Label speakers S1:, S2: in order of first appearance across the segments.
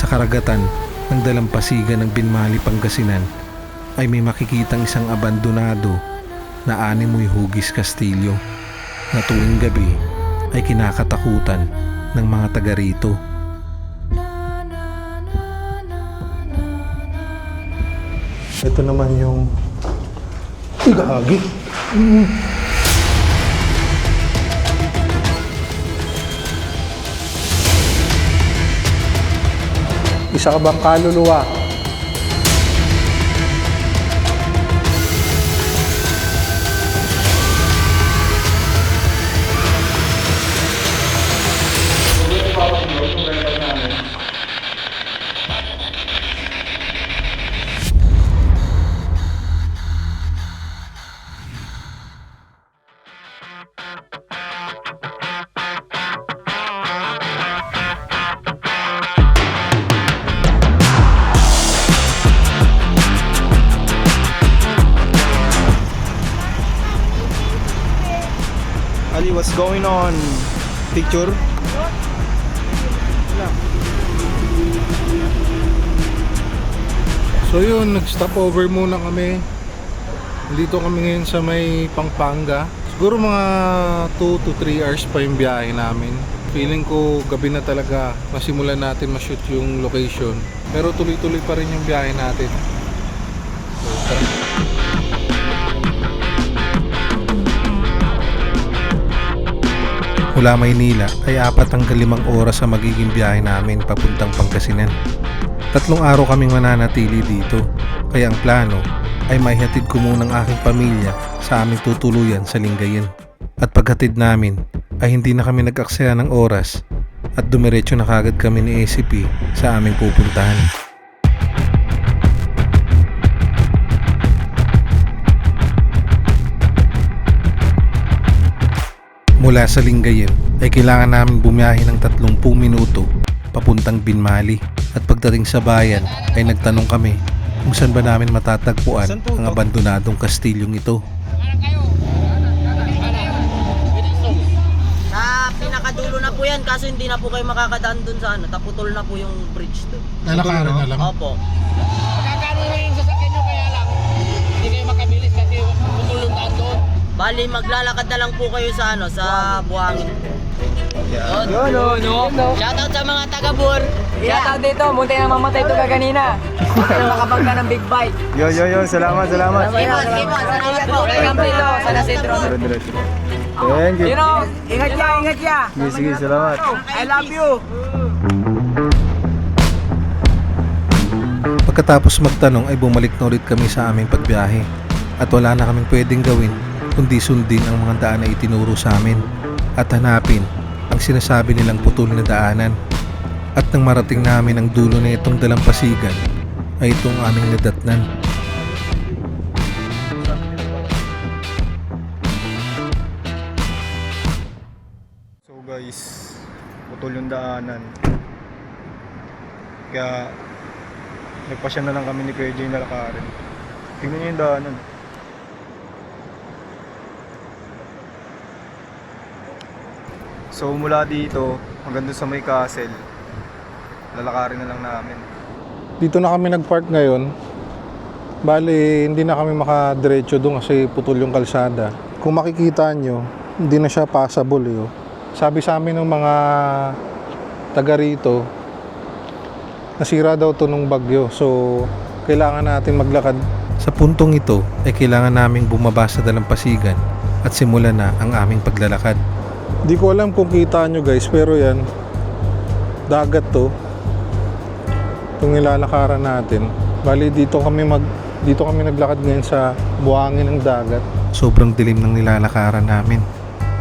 S1: karagatan ng dalampasigan ng Binmali, Pangasinan ay may makikitang isang abandonado na animoy hugis kastilyo na tuwing gabi ay kinakatakutan ng mga taga rito. Ito naman yung igahagi. Isa ka bang kaluluwa?
S2: Ali, what's going on? Picture?
S1: So yun, nag-stop over muna kami. Dito kami ngayon sa may Pampanga. Siguro mga 2 to 3 hours pa yung biyahe namin. Feeling ko gabi na talaga masimulan natin ma-shoot yung location. Pero tuloy-tuloy pa rin yung biyahe natin. So, tara. Mula Maynila ay 4 hanggang 5 oras ang magiging biyahe namin papuntang Pangasinan. 3 araw kaming mananatili dito, kaya ang plano ay maihatid ko muna ang aking pamilya sa aming tutuluyan sa Lingayen. At paghatid namin ay hindi na kami nag-aksaya ng oras at dumiretso na kagad kami ni ACP sa aming pupuntahan. Mula sa Lingayen ay kailangan namin bumiyahe ng 30 minuto papuntang Binmali, at pagdating sa bayan ay nagtanong kami kung saan ba namin matatagpuan ang abandonadong kastilyong ito.
S3: Sa pinakadulo na po yan, kaso hindi na po kayo makakadaan dun sa ano, taputol na po yung bridge doon.
S1: Lalakaran na lang?
S3: Opo.
S4: Magkakaroon na yung sasakyan nyo, kaya lang hindi kayo makabilis kasi putulong daan doon.
S3: Bali, maglalakad na lang po kayo sa ano, sa Buhangin. Shoutout sa mga taga-Bur.
S5: Shoutout dito, munti na mamatay ito kaganina. Munti na makabangga ng big bike.
S2: Yo, salamat.
S3: Salamat po.
S5: Welcome dito sa Nasentro.
S2: Thank you.
S5: You know, ingat ya.
S2: Sige, salamat.
S5: I love you.
S1: Pagkatapos magtanong ay bumalik na ulit kami sa aming pagbiyahe at wala na kaming pwedeng gawin kundi sundin ang mga daan na itinuro sa amin at hanapin ang sinasabi nilang putol na daanan. At nang marating namin ang dulo na itong dalampasigan ay itong aming nadatnan.
S2: So guys, putol yung daanan. Kaya nagpasya na lang kami ni Kuya Jay na lakarin. Tingnan niyo yung daanan. So mula dito hanggang doon sa may castle, lalakarin na lang namin.
S1: Dito na kami nagpark ngayon. Bali, hindi na kami makadiretso doon kasi putol yung kalsada. Kung makikita nyo, hindi na siya passable eh. Sabi sa amin ng mga taga rito, nasira daw to nung bagyo. So, kailangan natin maglakad. Sa puntong ito ay kailangan naming bumaba sa dalampasigan at simulan na ang aming paglalakad. Di ko alam kung kita nyo guys, pero yan, dagat to. Itong nilalakaran natin. Bali dito kami naglakad ngayon sa buhangin ng dagat. Sobrang dilim ng nilalakaran namin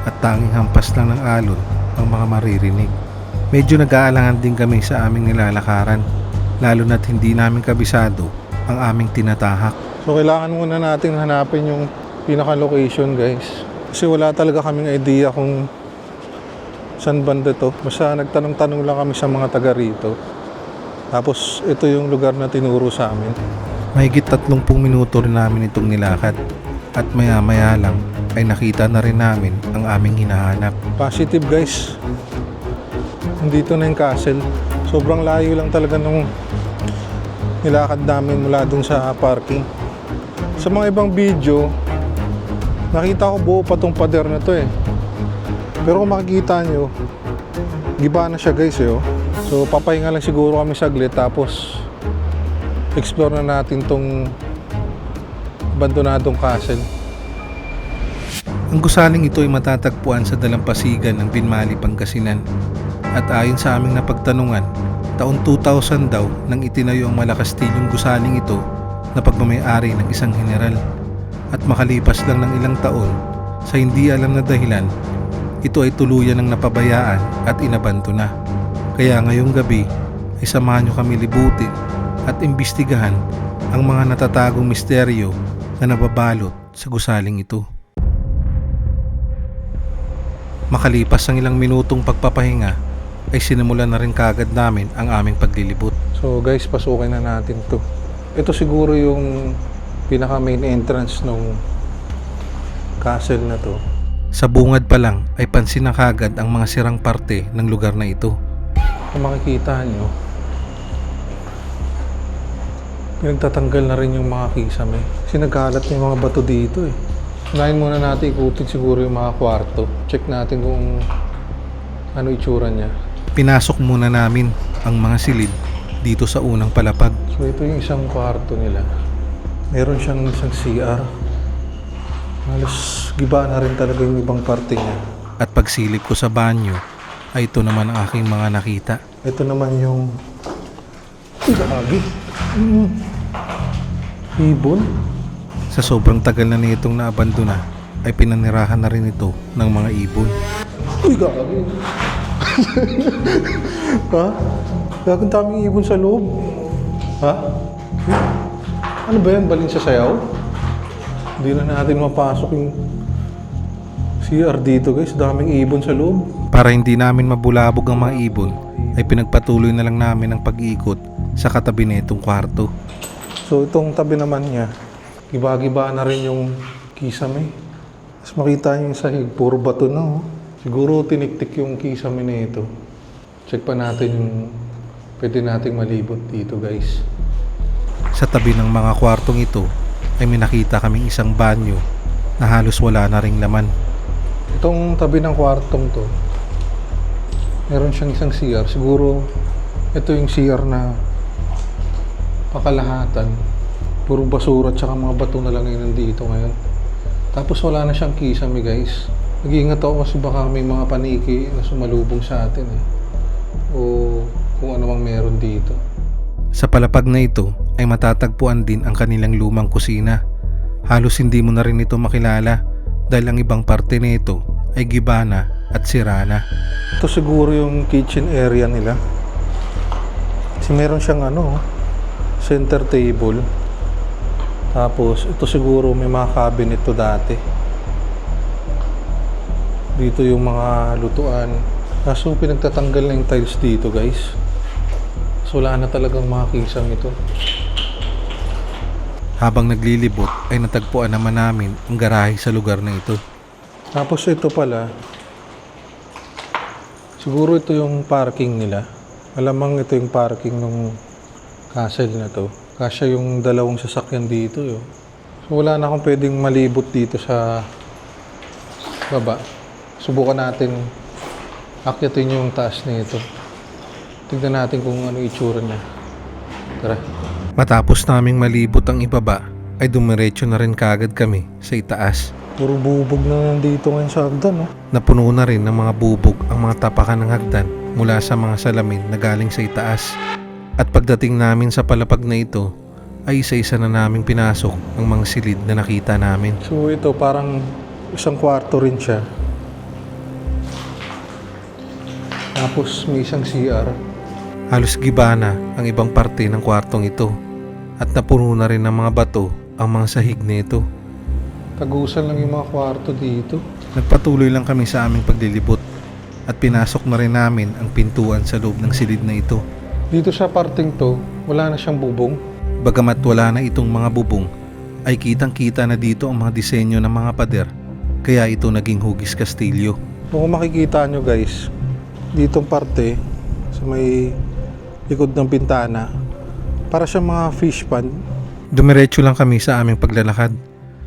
S1: at tanging hampas lang ng alon ang mga maririnig. Medyo nag-aalangan din kami sa aming nilalakaran, lalo na't hindi namin kabisado ang aming tinatahak. So kailangan muna natin hanapin yung pinaka-location guys. Kasi wala talaga kaming idea kung saan banda to. Basta nagtanong-tanong lang kami sa mga taga rito. Tapos ito yung lugar na tinuro sa amin. Mahigit 30 minuto rin namin itong nilakad. At maya-maya lang ay nakita na rin namin ang aming hinahanap. Positive guys. Nandito na yung castle. Sobrang layo lang talaga nung nilakad namin mula dun sa parking. Sa mga ibang video, nakita ko buo pa tong pader na to eh. Pero kung makikita nyo, giba na siya guys eh. Oh. So papahinga lang siguro kami saglit tapos explore na natin tong abandonadong castle. Ang gusaling ito ay matatagpuan sa dalampasigan ng Binmali, Pangasinan. At ayon sa aming napagtanungan, taon 2000 daw nang itinayo ang malakastilyong gusaling ito na pagmamayari ng isang general. At makalipas lang ng ilang taon, sa hindi alam na dahilan, ito ay tuluyan ng napabayaan at inabandona. Kaya ngayong gabi ay samahan nyo kami libutin at imbestigahan ang mga natatagong misteryo na nababalot sa gusaling ito. Makalipas ang ilang minutong pagpapahinga ay sinimulan na rin kaagad namin ang aming paglilibot. So guys, pasukin na natin to. Ito siguro yung pinaka main entrance ng castle na to. Sa bungad pa lang ay pansin na kaagad ang mga sirang parte ng lugar na ito. Kung makikita nyo, pinagtatanggal na rin yung mga kisame. Kasi nagkalat yung mga bato dito eh. Unahin muna natin ikutin siguro yung mga kwarto. Check natin kung ano itsura niya. Pinasok muna namin ang mga silid dito sa unang palapag. So ito yung isang kwarto nila. Meron siyang isang CR. Halos giba na rin talaga yung ibang parte niya. At pagsilip ko sa banyo, ay ito naman ang aking mga nakita. Ito naman yung lagi. Ibon. Sa sobrang tagal na nitong naabandona, ay pinanirahan na rin ito ng mga ibon. Uy, gagi. Ha? Gagang daming ibon sa loob. Ha? Ano ba yan? Balin sa sayaw? Hindi na natin mapasok yung CR dito guys. Daming ibon sa loob. Para hindi namin mabulabog ang mga ibon, ay pinagpatuloy na lang namin ang pag-iikot sa katabi nitong kwarto. So itong tabi naman niya, giba-giba na rin yung kisame. Mas makita niyo yung sahig, puro bato na. Oh. Siguro tiniktik yung kisame na ito. Check pa natin yung pwede nating malibot dito guys. Sa tabi ng mga kwartong ito ay may nakita kaming isang banyo na halos wala na ring laman. Itong tabi ng kwartong to, meron siyang isang CR. Siguro ito yung CR na pakalahatan. Puro basura at saka mga bato na lang yun nandito ngayon. Tapos wala na siyang kisame guys. Nag-iingat ako kasi baka may mga paniki na sumalubong sa atin eh. O kung ano mang meron dito. Sa palapag na ito ay matatagpuan din ang kanilang lumang kusina. Halos hindi mo na rin ito makilala dahil ang ibang parte nito ay gibana at sirana. Ito siguro yung kitchen area nila. Kasi meron siyang center table. Tapos ito siguro may mga cabinet to dati. Dito yung mga lutuan. Kaso pinagtatanggal na yung tiles dito guys. So wala na talagang mga kisang ito. Habang naglilibot ay natagpuan naman namin ang garahe sa lugar na ito. Tapos ito pala, siguro ito yung parking nila. Alamang ito yung parking ng castle na to. Kasya yung dalawang sasakyan dito. Yo. So wala na akong pwedeng malibot dito sa baba. Subukan natin akyatin yung taas nito. Tignan natin kung ano itsura niya. Tara. Matapos naming malibot ang ibaba, ay dumiretso na rin kaagad kami sa itaas. Puro bubog na nandito ngayon sa hagdan. Oh. Napuno na rin ng mga bubog ang mga tapakan ng hagdan mula sa mga salamin na galing sa itaas. At pagdating namin sa palapag na ito, ay isa-isa na naming pinasok ang mga silid na nakita namin. So ito parang isang kwarto rin siya. Tapos may isang CR. Halos gibana ang ibang parte ng kwartong ito. At napuno na rin ng mga bato ang mga sahig nito. Tagusan lang yung mga kwarto dito. Nagpatuloy lang kami sa aming paglilibot. At pinasok na rin namin ang pintuan sa loob ng silid na ito. Dito sa parteng to, wala na siyang bubong. Bagamat wala na itong mga bubong, ay kitang-kita na dito ang mga disenyo ng mga pader. Kaya ito naging hugis kastilyo. Kung makikita nyo guys, ditong parte, sa may likod ng pintana. Para sa mga fish pond. Dumiretso lang kami sa aming paglalakad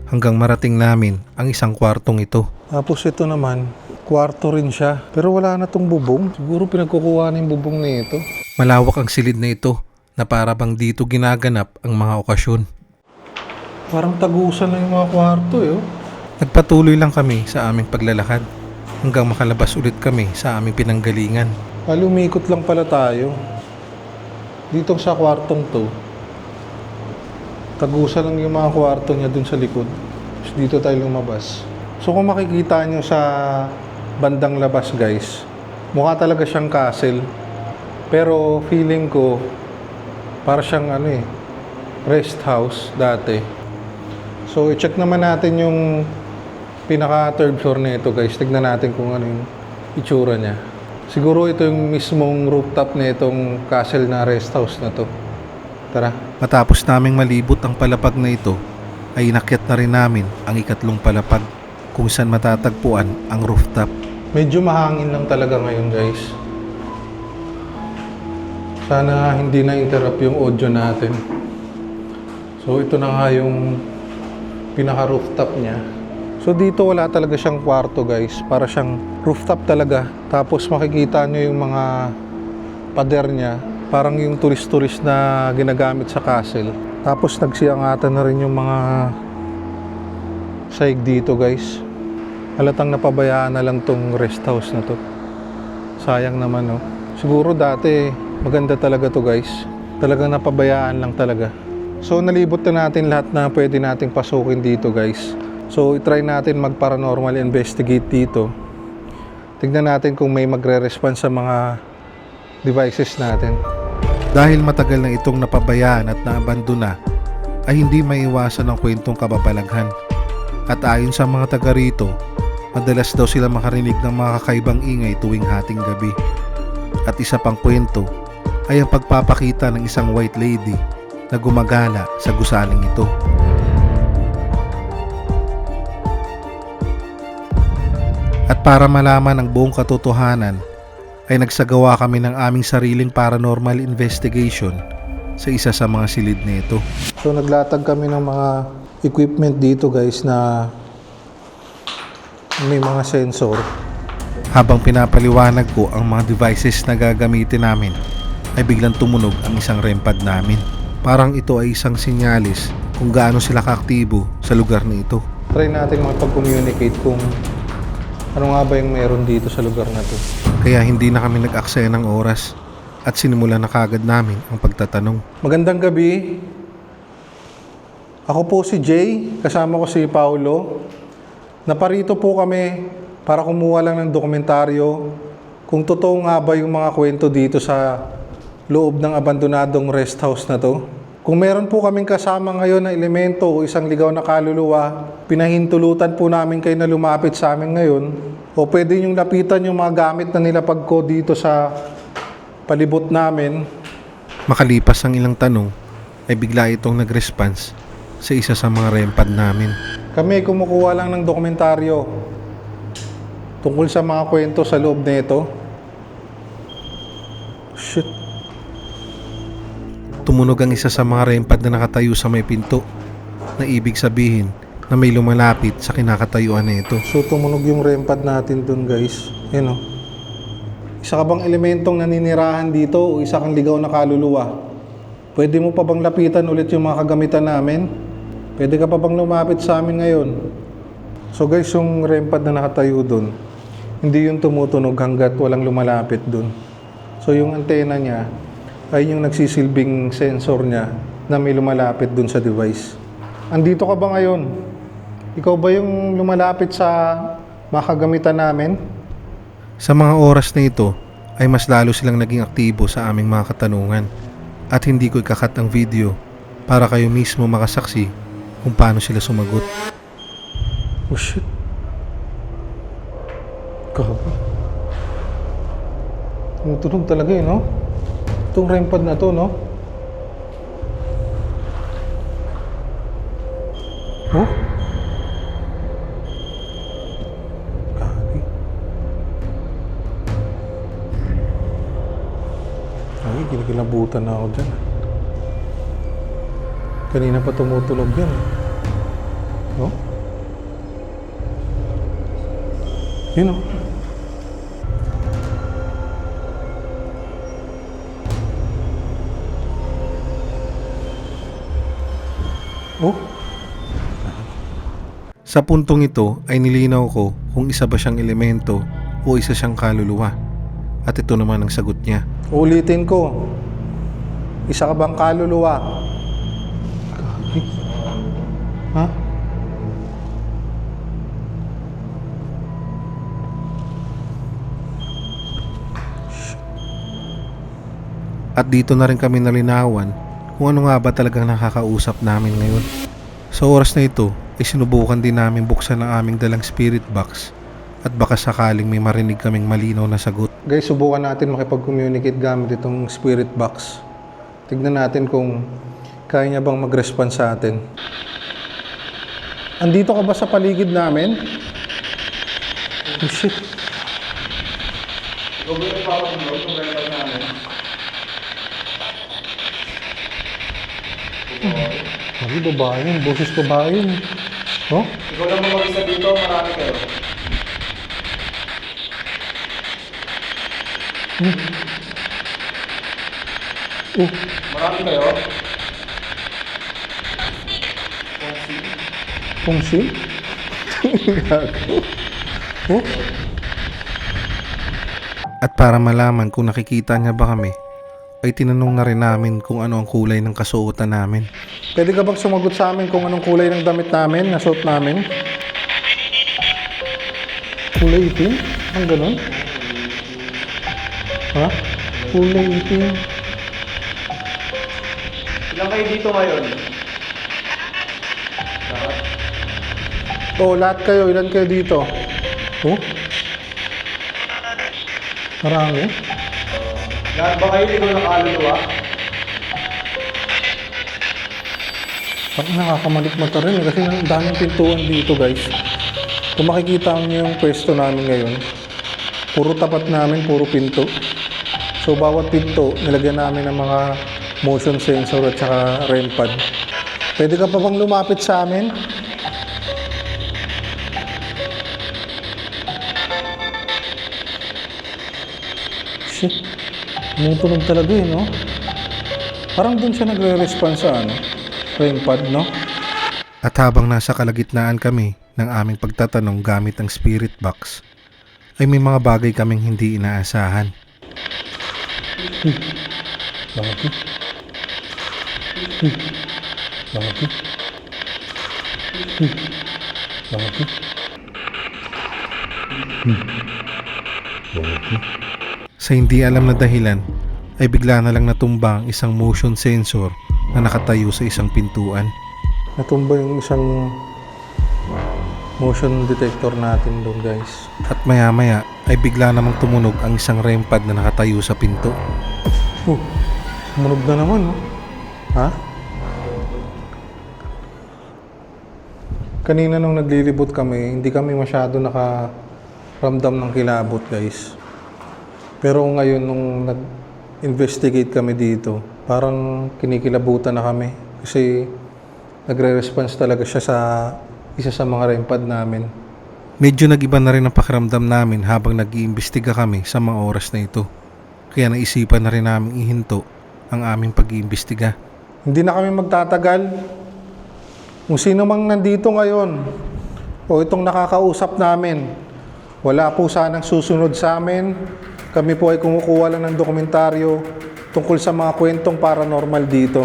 S1: hanggang marating namin ang isang kwartong ito. Tapos ito naman, kwarto rin siya. Pero wala na tong bubong. Siguro pinagkukuha na yung bubong na ito. Malawak ang silid na ito na para bang dito ginaganap ang mga okasyon. Parang tagusan na yung mga kwarto eh. Nagpatuloy lang kami sa aming paglalakad hanggang makalabas ulit kami sa aming pinanggalingan. Lumikot lang pala tayo. Dito sa kwartong to, tagusan lang yung mga kwarto niya dun sa likod. Tapos dito tayo lumabas. So kung makikita nyo sa bandang labas guys, mukha talaga siyang castle. Pero feeling ko, para siyang rest house dati. So i-check naman natin yung pinaka third floor na ito guys. Tignan natin kung ano yung itsura niya. Siguro ito yung mismong rooftop na itong castle na rest house na to. Tara. Matapos naming malibot ang palapag na ito, ay inakyat na rin namin ang ikatlong palapag kung saan matatagpuan ang rooftop. Medyo mahangin lang talaga ngayon guys. Sana hindi na-interrupt yung audio natin. So ito na nga yung pinaka rooftop niya. So dito wala talaga siyang kwarto guys, para siyang rooftop talaga. Tapos makikita nyo yung mga pader niya, parang yung turis-turis na ginagamit sa castle. Tapos nagsiangatan na rin yung mga saig dito guys. Halatang napabayaan na lang tong rest house na to. Sayang naman no. Siguro dati maganda talaga to guys. Talagang napabayaan lang talaga. So nalibot na natin lahat na pwede nating pasukin dito guys. So, itry natin mag-paranormal investigate dito. Tignan natin kung may magre-response sa mga devices natin. Dahil matagal na itong napabayaan at naabandona, ay hindi maiwasan ang kwentong kababalaghan. At ayon sa mga taga rito, madalas daw sila makarinig ng mga kakaibang ingay tuwing hating gabi. At isa pang kwento ay ang pagpapakita ng isang white lady na gumagala sa gusaling ito. At para malaman ang buong katotohanan, ay nagsagawa kami ng aming sariling paranormal investigation sa isa sa mga silid na ito. So naglatag kami ng mga equipment dito guys na may mga sensor. Habang pinapaliwanag ko ang mga devices na gagamitin namin, ay biglang tumunog ang isang REM pad namin. Parang ito ay isang sinyalis kung gaano sila kaaktibo sa lugar na ito. Try natin makapag-communicate kung ano nga ba yung meron dito sa lugar na to. Kaya hindi na kami nag-aksaya ng oras at sinimula na kagad namin ang pagtatanong. Magandang gabi. Ako po si Jay, kasama ko si Paulo. Naparito po kami para kumuha lang ng dokumentaryo kung totoo nga ba yung mga kwento dito sa loob ng abandonadong rest house na to. Kung meron po kaming kasama ngayon na elemento o isang ligaw na kaluluwa, pinahintulutan po namin kayo na lumapit sa amin ngayon. O pwede niyong lapitan yung mga gamit na nilapag ko dito sa palibot namin. Makalipas ang ilang tanong, ay bigla itong nag-response sa isa sa mga REM pad namin. Kami kumukuha lang ng dokumentaryo tungkol sa mga kwento sa loob na ito. Shit. Tumunog ang isa sa mga REM pad na nakatayo sa may pinto, na ibig sabihin na may lumalapit sa kinakatayuan na ito. So tumunog yung REM pad natin dun guys. Yan o. Isa ka bang elementong naninirahan dito o isa kang ligaw na kaluluwa? Pwede mo pa bang lapitan ulit yung mga kagamitan namin? Pwede ka pa bang lumapit sa amin ngayon? So guys, yung REM pad na nakatayo dun, hindi yung tumutunog hanggat walang lumalapit dun. So yung antena niya ay yung nagsisilbing sensor niya na may lumalapit dun sa device. Andito ka ba ngayon? Ikaw ba yung lumalapit sa makagamitan namin? Sa mga oras na ito, ay mas lalo silang naging aktibo sa aming mga katanungan. At hindi ko ikakat ang video para kayo mismo makasaksi kung paano sila sumagot. Oh shit. Grabe. Tumutunog talaga no? Itong REM pad na to, no? Oh? Grabe. Ay, kinikilabutan na ako dyan. Kanina pa tumutunog yan. Oh? Yun oh. Oh? Sa puntong ito ay nilinaw ko kung isa ba siyang elemento o isa siyang kaluluwa. At ito naman ang sagot niya. Ulitin ko. Isa ka bang kaluluwa? Ha? At dito na rin kami nalinawan kung ano nga ba talagang nakakausap namin ngayon. Sa oras na ito ay sinubukan din namin buksan ang aming dalang spirit box at baka sakaling may marinig kaming malinaw na sagot. Guys, subukan natin makipag-communicate gamit itong spirit box. Tignan natin kung kaya niya bang mag-respond sa atin. Andito ka ba sa paligid namin? Oh shit. Ay, babae yun. Boses babae yun. Oh?
S2: Ikaw lang mag-isa dito, marami kayo.
S1: Oh.
S2: Marami kayo?
S1: Pongsi? Gago. Oh? At para malaman kung nakikita niya ba kami, ay tinanong na rin namin kung ano ang kulay ng kasuotan namin. Pwede ka bang sumagot sa amin kung anong kulay ng damit namin, na suot namin? Kulay itim? Ang ganon? Ha? Kulay itim?
S2: Ilan kayo dito ngayon?
S1: Oo, lahat kayo. Ilan kayo dito? Oh? Marami?
S2: Lahat ba kayo ikaw ng kaluluwa?
S1: Parang nakakamalit mata rin kasi ang daming pintuan dito, guys. Kung makikita niyo yung pwesto namin ngayon, puro tapat namin, puro pinto. So bawat pinto, nilagyan namin ng mga motion sensor at saka REM pad. Pwede ka pa bang lumapit sa amin? Shit. Tumutunog talaga eh, no? Parang dun siya nagre-respond sa REM pad, no? At habang nasa kalagitnaan kami ng aming pagtatanong gamit ang spirit box, ay may mga bagay kaming hindi inaasahan. Bakit? Bakit? Bakit? Sa hindi alam na dahilan, ay bigla na lang natumba ang isang motion sensor na nakatayo sa isang pintuan. Natumba yung isang motion detector natin doon, guys. At maya-maya ay bigla namang tumunog ang isang REM pad na nakatayo sa pinto. Tumunog na naman, no? Ha? Kanina nung naglilibot kami, hindi kami masyado nakaramdam ng kilabot, guys. Pero ngayon nung nag-investigate kami dito, parang kinikilabutan na kami kasi nagre-response talaga siya sa isa sa mga REM pad namin. Medyo nag-iba na rin ang pakiramdam namin habang nag-iimbestiga kami sa mga oras na ito. Kaya naisipan na rin namin ihinto ang aming pag-iimbestiga. Hindi na kami magtatagal. Kung sino mang nandito ngayon o itong nakakausap namin, wala po sanang susunod sa amin. Kami po ay kumukuha lang ng dokumentaryo tungkol sa mga kwentong paranormal dito.